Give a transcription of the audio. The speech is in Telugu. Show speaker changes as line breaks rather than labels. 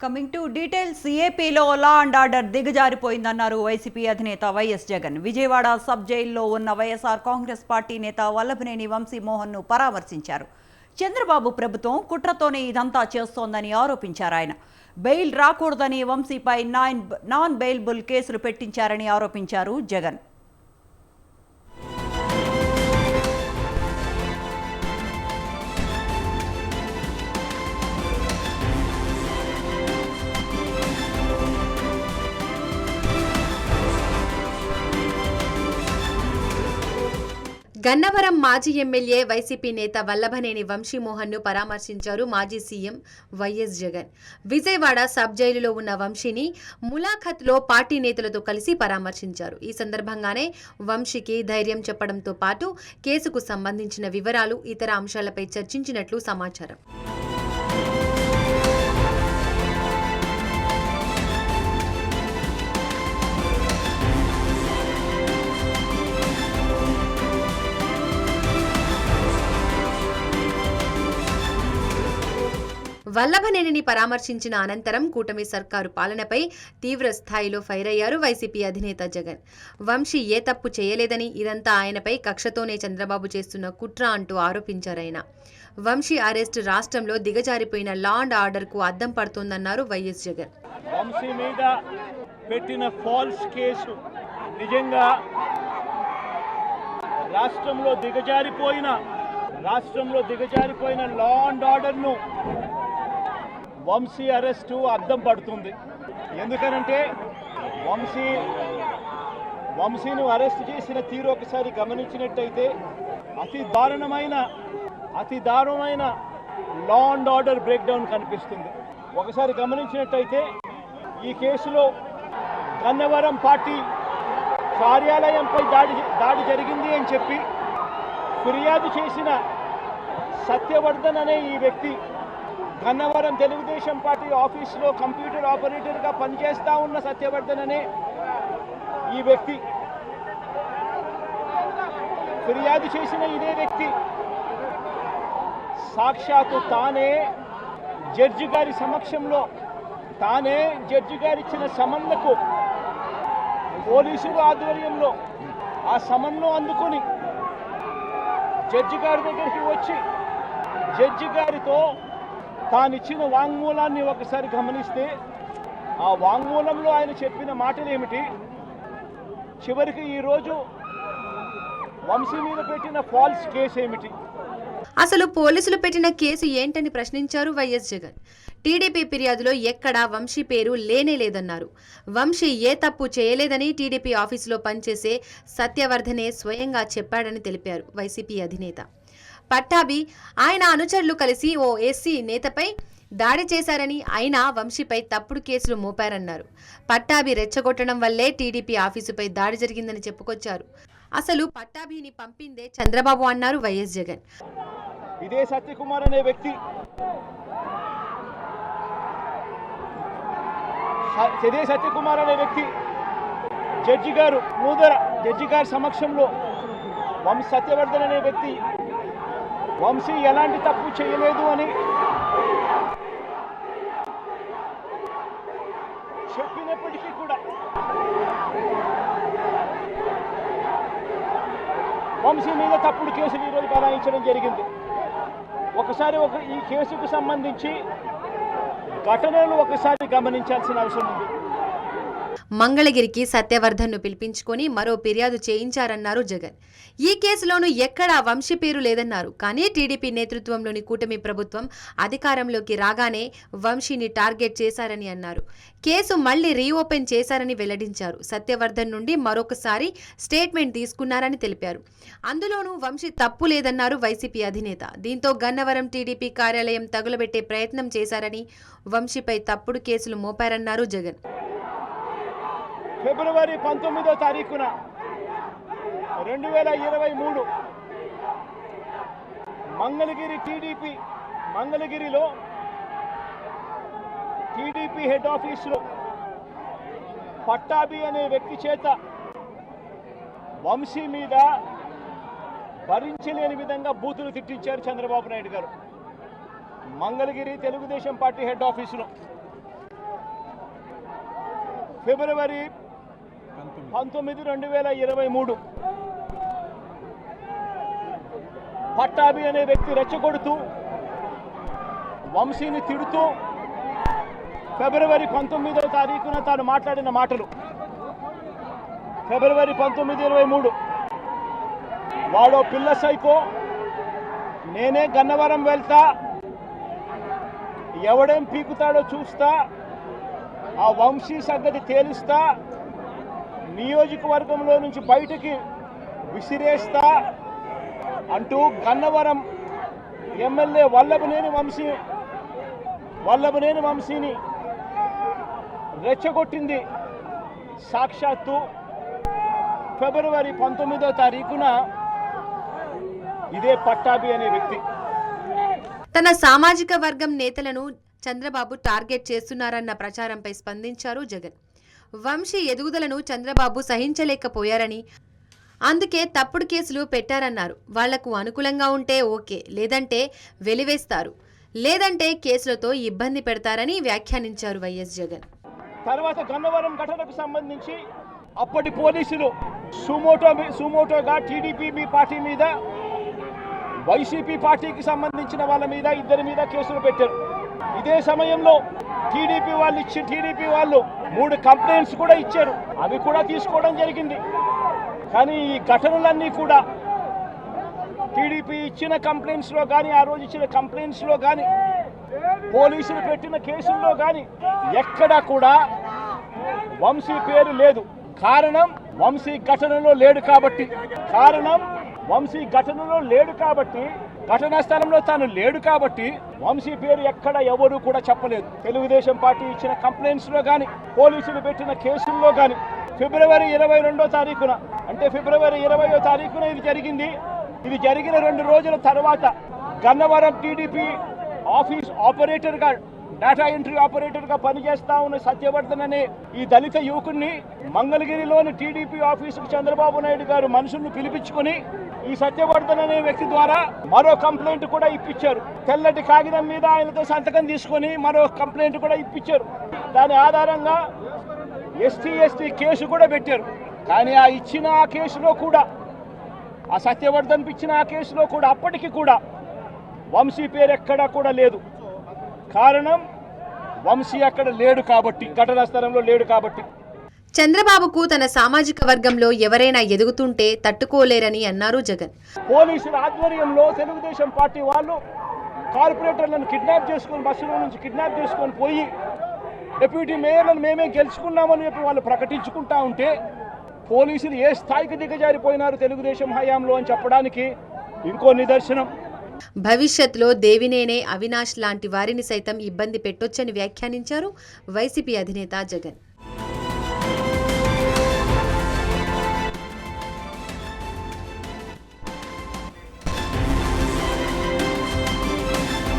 కమింగ్ టు డీటెయిల్స్, ఏపీలో లా అండ్ ఆర్డర్ దిగజారిపోయిందన్నారు వైసీపీ అధినేత వైఎస్ జగన్. విజయవాడ సబ్ జైల్లో ఉన్న వైఎస్ఆర్ కాంగ్రెస్ పార్టీ నేత వల్లభనేని వంశీమోహన్ను పరామర్శించారు. చంద్రబాబు ప్రభుత్వం కుట్రతోనే ఇదంతా చేస్తోందని ఆరోపించారు ఆయన. బెయిల్ రాకూడదని వంశీపై నాన్ బెయిలబుల్ కేసులు పెట్టించారని ఆరోపించారు జగన్.
గన్నవరం మాజీ ఎమ్మెల్యే వైసీపీ నేత వల్లభనేని వంశీమోహన్ను పరామర్శించారు మాజీ CM YS Jagan. Vijayawada sub జైలులో ఉన్న వంశీని ములాఖత్లో పార్టీ నేతలతో కలిసి పరామర్శించారు. ఈ సందర్భంగానే వంశీకి ధైర్యం చెప్పడంతో పాటు కేసుకు సంబంధించిన వివరాలు, ఇతర అంశాలపై చర్చించినట్లు సమాచారం. వల్లభనేనిని పరామర్శించిన అనంతరం కూటమి సర్కారు పాలనపై తీవ్ర స్థాయిలో ఫైర్ అయ్యారు వైసీపీ అధినేత జగన్. వంశీ ఏ తప్పు చేయలేదని, ఇదంతా ఆయనపై కక్షతోనే చంద్రబాబు చేస్తున్న కుట్ర అంటూ ఆరోపించారాయన. వంశీ అరెస్ట్ రాష్ట్రంలో దిగజారిపోయిన లా అండ్ ఆర్డర్ కు అద్దం పడుతోందన్నారు వైఎస్ జగన్.
వంశీ మీద పెట్టిన ఫాల్స్ కేసు నిజంగా రాష్ట్రంలో దిగజారిపోయిన లా అండ్ ఆర్డర్ను వంశీ అరెస్టు అద్దం పడుతుంది. ఎందుకనంటే వంశీను అరెస్ట్ చేసిన తీరు ఒకసారి గమనించినట్టయితే అతి దారుణమైన law and order break down కనిపిస్తుంది. ఒకసారి గమనించినట్టయితే ఈ కేసులో గన్నవరం పార్టీ కార్యాలయంపై దాడి జరిగింది అని చెప్పి ఫిర్యాదు చేసిన సత్యవర్ధన్ అనే ఈ వ్యక్తి గన్నవరం తెలుగుదేశం పార్టీ ఆఫీసులో కంప్యూటర్ ఆపరేటర్గా పనిచేస్తూ ఉన్న సత్యవర్ధన్ అనే ఈ వ్యక్తి ఫిర్యాదు చేసిన ఇదే వ్యక్తి సాక్షాత్తు తానే జడ్జి గారి సమక్షంలో జడ్జి గారిచ్చిన సమన్లకు పోలీసుల ఆధ్వర్యంలో ఆ సమన్ను అందుకొని జడ్జి గారి దగ్గరికి వచ్చి జడ్జి గారితో తానిచ్చిన వాంగ్మూలాన్ని ఒకసారి గమనిస్తే ఆ వాంగ్మూలంలో ఆయన చెప్పిన మాటలు ఏమిటి, చివరికి ఈరోజు వంశీ మీద పెట్టిన ఫాల్స్ కేసు ఏమిటి,
అసలు పోలీసులు పెట్టిన కేసు ఏంటని ప్రశ్నించారు వైఎస్ జగన్. టీడీపీ ఫిర్యాదులో ఎక్కడా వంశీ పేరు లేదన్నారు. వంశీ ఏ తప్పు చేయలేదని టీడీపీ ఆఫీసులో పనిచేసే సత్యవర్ధనే స్వయంగా చెప్పాడని తెలిపారు వైసీపీ అధినేత. పట్టాభి, ఆయన అనుచరులు కలిసి ఓ ఎస్సీ నేతపై దాడి చేశారని, అయినా వంశీపై తప్పుడు కేసులు మోపారన్నారు. పట్టాభి రెచ్చగొట్టడం వల్లే టీడీపీ ఆఫీసుపై దాడి జరిగిందని చెప్పుకొచ్చారు. అసలు పట్టాభిని పంపిందే చంద్రబాబు అన్నారు వైఎస్ జగన్.
ఇదే సత్యకుమార్ అనే వ్యక్తి జడ్జి గారి సమక్షంలో సత్యవర్ధన్ అనే వ్యక్తి వంశీ ఎలాంటి తప్పు చేయలేదు అని చెప్పినప్పటికీ కూడా వంశీ మీద తప్పుడు కేసులు ఈరోజు బనాయించడం జరిగింది. ఈ కేసుకు సంబంధించి ఘటనలు ఒకసారి గమనించాల్సిన అవసరం ఉంది.
మంగళగిరికి సత్యవర్ధన్ను పిలిపించుకొని మరో ఫిర్యాదు చేయించారన్నారు జగన్. ఈ కేసులోనూ ఎక్కడా వంశీ పేరు లేదన్నారు. కానీ టీడీపీ నేతృత్వంలోని కూటమి ప్రభుత్వం అధికారంలోకి రాగానే వంశీని టార్గెట్ చేశారని అన్నారు. కేసు మళ్లీ రీఓపెన్ చేశారని వెల్లడించారు. సత్యవర్ధన్ నుండి మరొకసారి స్టేట్మెంట్ తీసుకున్నారని తెలిపారు. అందులోనూ వంశీ తప్పు లేదన్నారు వైసీపీ అధినేత. దీంతో గన్నవరం టీడీపీ కార్యాలయం తగులబెట్టే ప్రయత్నం చేశారని, వంశీపై తప్పుడు కేసులు మోపారన్నారు జగన్.
ఫిబ్రవరి 19వ తారీఖున 2023 మంగళగిరిలో టీడీపీ హెడ్ ఆఫీసులో పట్టాభి అనే వ్యక్తి చేత వంశీ మీద భరించలేని విధంగా బూతులు తిట్టించారు చంద్రబాబు నాయుడు గారు. మంగళగిరి తెలుగుదేశం పార్టీ హెడ్ ఆఫీసులో ఫిబ్రవరి 19, 2023 పట్టాభి అనే వ్యక్తి రెచ్చగొడుతూ వంశీని తిడుతూ ఫిబ్రవరి 19వ తారీఖున తాను మాట్లాడిన మాటలు. ఫిబ్రవరి 19, 23 వాడో పిల్ల సైకో, నేనే గన్నవరం వెళ్తా, ఎవడేం పీకుతాడో చూస్తా, ఆ వంశీ సంగతి తేలిస్తా, నియోజకవర్గంలో నుంచి బయటికి విసిరేస్తా అంటూ గన్నవరం ఎమ్మెల్యే వల్లభనేని వంశీని రెచ్చగొట్టింది సాక్షాత్తు ఫిబ్రవరి 19వ తారీఖున ఇదే పట్టాభి అనే వ్యక్తి.
తన సామాజిక వర్గం నేతలను చంద్రబాబు టార్గెట్ చేస్తున్నారన్న ప్రచారంపై స్పందించారు జగన్. వంశీ ఎదుగుదలను చంద్రబాబు సహించలేకపోయారని, అందుకే తప్పుడు కేసులు పెట్టారన్నారు. వాళ్లకు అనుకూలంగా ఉంటే ఓకే, లేదంటే వెలివేస్తారు, లేదంటే కేసులతో ఇబ్బంది పెడతారని వ్యాఖ్యానించారు వైఎస్ జగన్.
తర్వాత గన్నవరం ఘటనకు సంబంధించి అప్పటి పోలీసులు సుమోటోగా టీడీపీ పార్టీ మీద, వైసీపీ పార్టీకి సంబంధించిన వాళ్ళ మీద, ఇద్దరి మీద కేసులు పెట్టారు. ఇదే సమయంలో టీడీపీ వాళ్ళు 3 కంప్లైంట్స్ కూడా ఇచ్చారు. అవి కూడా తీసుకోవడం జరిగింది. కానీ ఈ ఘటనలన్నీ కూడా టీడీపీ ఇచ్చిన కంప్లైంట్స్లో కానీ, ఆ రోజు ఇచ్చిన కంప్లైంట్స్లో కానీ, పోలీసులు పెట్టిన కేసుల్లో కానీ ఎక్కడా కూడా వంశీ పేరు లేదు. కారణం వంశీ ఘటనలో లేడు కాబట్టి, ఘటనా స్థలంలో తాను లేడు కాబట్టి వంశీ పేరు ఎక్కడ ఎవరు కూడా చెప్పలేదు. తెలుగుదేశం పార్టీ ఇచ్చిన కంప్లైంట్స్లో కానీ, పోలీసులు పెట్టిన కేసుల్లో కానీ ఫిబ్రవరి 22వ తారీఖున, అంటే ఫిబ్రవరి 20వ తారీఖున ఇది జరిగింది. ఇది జరిగిన 2 రోజుల తర్వాత గన్నవరం టీడీపీ ఆఫీస్ ఆపరేటర్గా, డేటా ఎంట్రీ ఆపరేటర్గా పనిచేస్తా ఉన్న సత్యవర్ధన్ అనే ఈ దళిత యువకుడిని మంగళగిరిలోని టీడీపీ ఆఫీసుకు చంద్రబాబు నాయుడు గారు మనుషులను పిలిపించుకొని ఈ సత్యవర్ధన్ అనే వ్యక్తి ద్వారా మరో కంప్లైంట్ కూడా ఇప్పించారు. తెల్లటి కాగితం మీద ఆయనతో సంతకం తీసుకొని మరో కంప్లైంట్ కూడా ఇప్పించారు. దాని ఆధారంగా ఎస్టీ కేసు కూడా పెట్టారు. కానీ ఆ కేసులో కూడా, ఆ సత్యవర్ధన్ ఇచ్చిన ఆ కేసులో కూడా అప్పటికి కూడా వంశీ పేరు ఎక్కడా కూడా లేదు. కారణం వంశీ అక్కడ లేడు కాబట్టి, ఘటనా స్థలంలో లేడు కాబట్టి.
చంద్రబాబుకు తన సామాజిక వర్గంలో ఎవరైనా ఎదుగుతుంటే తట్టుకోలేరని అన్నారు జగన్.
పోలీసుల ఆధ్వర్యంలో తెలుగుదేశం పార్టీ వాళ్ళు కార్పొరేటర్లను కిడ్నాప్ చేసుకొని, బస్సులో నుంచి కిడ్నాప్ చేసుకొని పోయి డిప్యూటీ మేయర్లను మేమే గెలుచుకున్నామని చెప్పి వాళ్ళు ప్రకటించుకుంటా ఉంటే, పోలీసులు ఏ స్థాయికి దిగజారిపోయినారు తెలుగుదేశం హయాంలో అని చెప్పడానికి ఇంకో నిదర్శనం.
భవిష్యత్తులో దేవినేనే, అవినాష్ లాంటి వారిని సైతం ఇబ్బంది పెట్టొచ్చని వ్యాఖ్యానించారు వైసీపీ అధినేత జగన్.